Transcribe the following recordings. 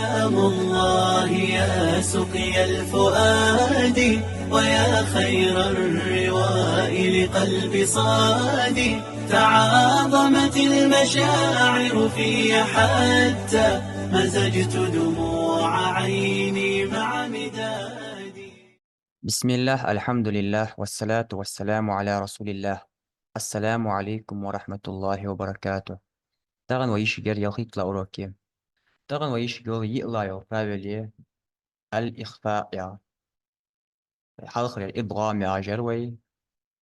كلام الله يا سقي الفؤاد، ويا خير الرواء لقلب صادي. تعاظمت المشاعر في حتى مزجت دموع عيني مع مدادي. بسم الله، الحمد لله، والصلاة والسلام على رسول الله. السلام عليكم ورحمة الله وبركاته. تغن ويش جر يلخيط لا أوروكي. تغن ويش جر يقلا يو فابلي الإخفاء يا حلق الإبغام يا جروي.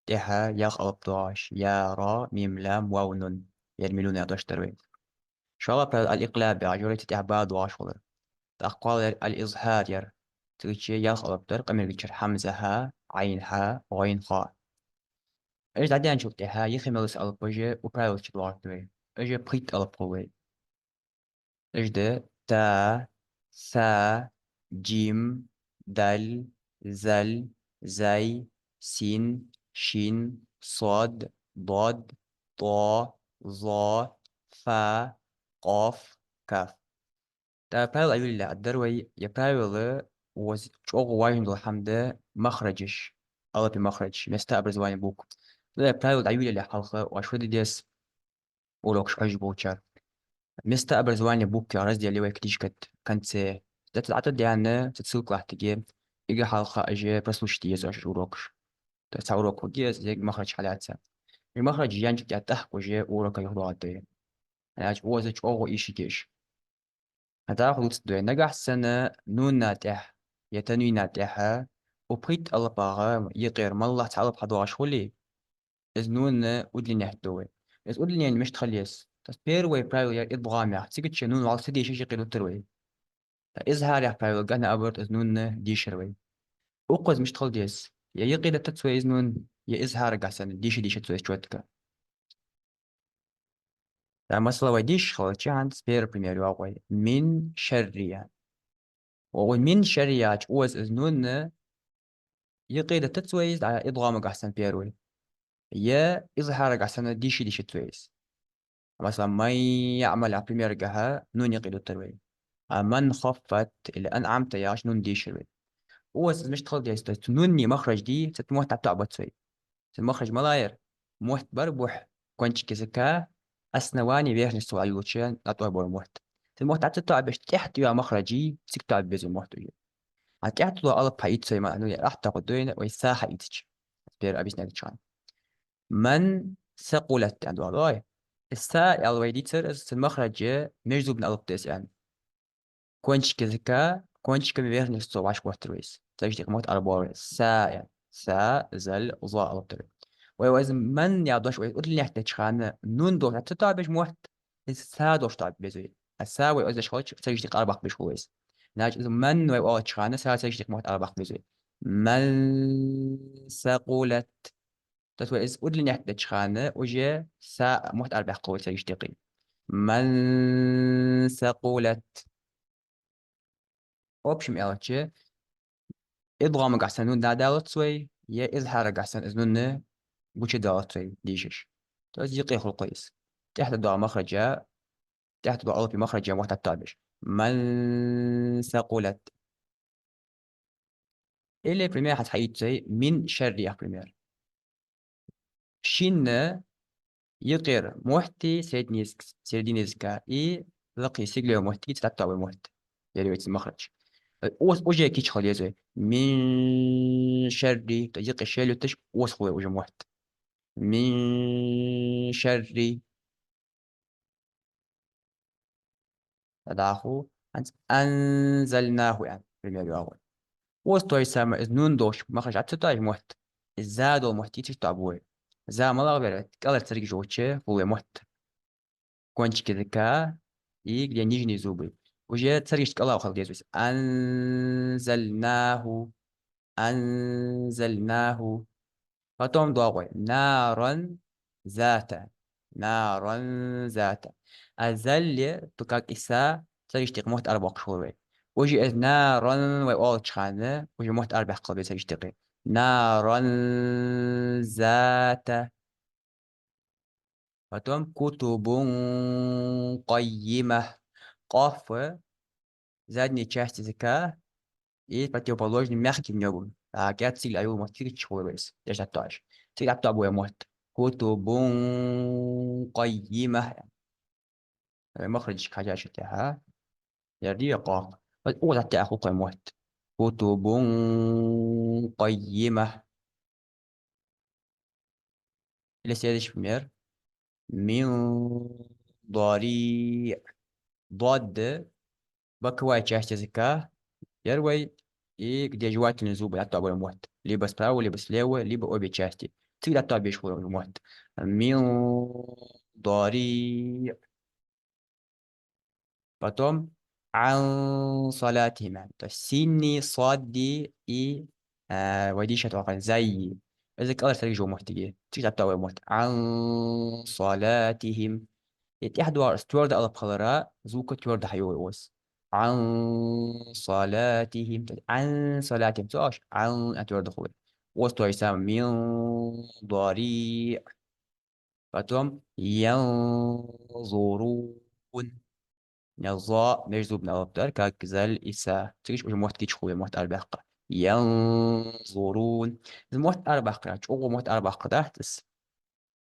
تها يخ أبطاش يا را ميم لام واو نون يرملون يا دشتروي. شرط الإقلاب يا جروي تتعباد واشولر. تأقوال الإظهار ير تيجي يخ أبطر قمر بيشر حمزة ها عين ها غين خاء. ايش بعدين نشوف تها يخمل على بوجه وبرايل تشلوك دوي ايش بريت على بوي ايش ده تا ثا جيم دال زل زي سين شين صاد ضاد طا ظا فا قاف كاف. تا برايل أيوة لا الدروي يا برايل was شوق وايد دو حمده مخرجش على بمخرج مستقبل زوين بوك. لا برايل أيوة لا حلقة واشود ديس ولوكش أجبوتشار مستقبل زواني بوك يا رز ديالي ويكتيش كانت سي تتعطى ديانا تتسوق واحد تجي يجي حلقة أجي بس وش تيز أش وروكش تساوروك وجيز زي مخرج حالاتها المخرج يانج تحت وجي وروك يهضو عدي أنا أج وزج أو إيش كيش هتاخد تدوي نجح سنة نون ناتح يتنوي ناتحة وبريت الله باغا يغير ما الله تعالى بحضو عشولي إذ نون ودلي نحتوي إذ ودلي يعني مش تخليس تسبير وي برايو يا إضغامي تسيكت شنون وعلى سدي شيء قيلو تروي إظهار يا برايو جانا أبرت إذ نون دي شروي أوقز مش تخل ديس يا يقيل تتسوي إذ نون يا إظهار جاسن ديش تسوي شوتك لا مثلا ويديش خلتش عند سبير بريمير واقوي من شرية ومن شرية أوز إذ نون يقيل تتسوي على إضغام جاسن بيروي يا إظهار جاسن ديش تسوي مثلا ما يعمل على بريمير جها نون يقيل تروي من خفت اللي أنعمت ياش نون دي شروي هو مش تخل دي نوني مخرج دي ستموت تعبت سوي المخرج ملاير موت بربح كونش كزكا أسنواني بيش نستوى عيوتشان أطوى بور موت الموت تعب باش تحت يا مخرجي سيك تعب بيزو موت يو هتحت له ألب حيت سوي ما أنو راح تاخد دوين ويساحة يتش بير أبيش نادي من ثقلت عند والله الساء الويديتر المخرج مجذوب من ألب تيس يعني كونش كذكا كونش كبير نستو عاش كوارترويس تجدي قمت أربعة سا يعني سا زل ظا ألبتر ويوز من يعدوش ويقول لي احتاج خانة نون دور تتعب بيش موت السا دوش تعب بيزوي السا ويوز شخوش تجدي أربع بيش كويس ناج إذا من ويوز خانة سا تجدي موت أربع بيزوي من ساقولت تتويز قول لي احتاج خانة وجي سا موت أربع قوي تجدي قيم من ساقولت اوبشن التشي ادغام قحسن نون دا دالت سوي يا اظهار قحسن اذنن بوش دالت سوي ديشش توز يقي خلق قيس تحت الدعاء مخرجا تحت الدعاء في مخرجا وقت التابش من ثقلت اللي بريمير حتحيد زي من شر يا بريمير شين يقير محتي سيدنيزكا لقي سيجلو محتي تتعب محت يلي ويت المخرج وجه كيش خليه زي من شر تجيق الشيء تش وصله وجه محت من شر تداخو أنزلناه يعني بالمية الأول وستوي سما إذ نون دوش مخرج عدت تاج محت الزاد والمحتي تشتعبوه زا ما لغبرت قالت تريك جوتشي هو محت كونش كذا كا يجي نيجي زوبي وجاء تريش الله وخلق يزوس أنزلناه فتوم ضاغوي نارا ذات نارا ذات أزل تكاك إسا سيشتق موت أربع شهور وجي إذ نارا ويقول تشخانة وجي موت أربع قلبي سيشتقي نارا ذات فتوم كتب قيمة قاف задней части языка есть противоположный мягкий небом. А гад сил аю мот кирич хуевес. Deixa tosh. Тига то буя мот. كتب قيمة مخرج حاجات تاعها يريقة الأولى تاع أخوك موت كتب قيمة لسيادش بمير من ضريع ضاد بكواي تشاشت زكاه يروي где жевательные зубы, это обои мот. Либо справа, либо слева, либо обе части. Всегда то обе мот. Милдари. Потом عن صلاتهم يعني то есть синие صادي и وديشة توقع زي إذا كأول سرق جو محتاجة تيجي تبتوي موت عن صلاتهم يتحدوا استوارد على بخلراء زوكا تورد حيوي عن صلاتهم عن صلاتهم سواش عن أتورد خوي وستو يسام من ضريع فتم ينظرون نظاء مجذوب من الأبطال كاكزال إسا تريش وش موت كيش خوي موت أربعة ينظرون الموت أربعة أو موت أربعة تحتس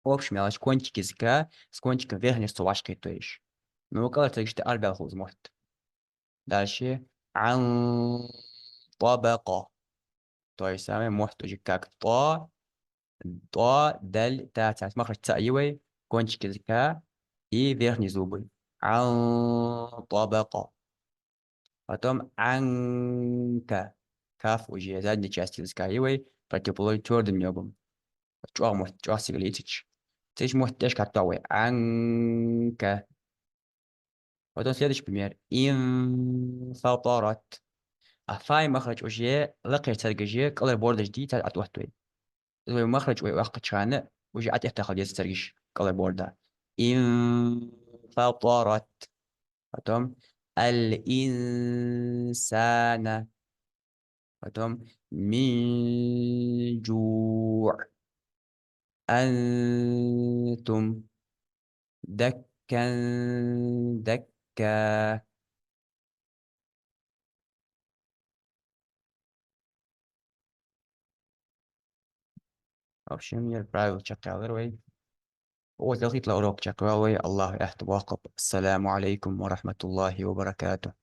В общем, ela кончики языка с кончиком верхней ступашкой, то есть. Ну, около того, что арбел может. Дальше. Ан طبقة. То есть, самое может тоже как даль, та, махач ца, иой, кончик языка и верхние зубы. Ан طبقة. Потом анка. Каф уже задняя часть языка, иой, противоположный твердым небом. Чуа может, чуа сигалитич. Здесь может тоже как анка. Потом следующий пример. انفطرت. أفاي مخرج وجه لقي ترجية قلر بورد جديد على أتوهتوي. إذا مخرج وقت شانه وجه أتفتح خليه ترجيش قلر بوردا. انفطرت. потом الإنسان. потом من جوع. أنتم دكا دكا. В общем, я правил чакалырвай. Вот لغيت لأوروب чакалырвай. الله يحتواقب. السلام عليكم ورحمة الله وبركاته.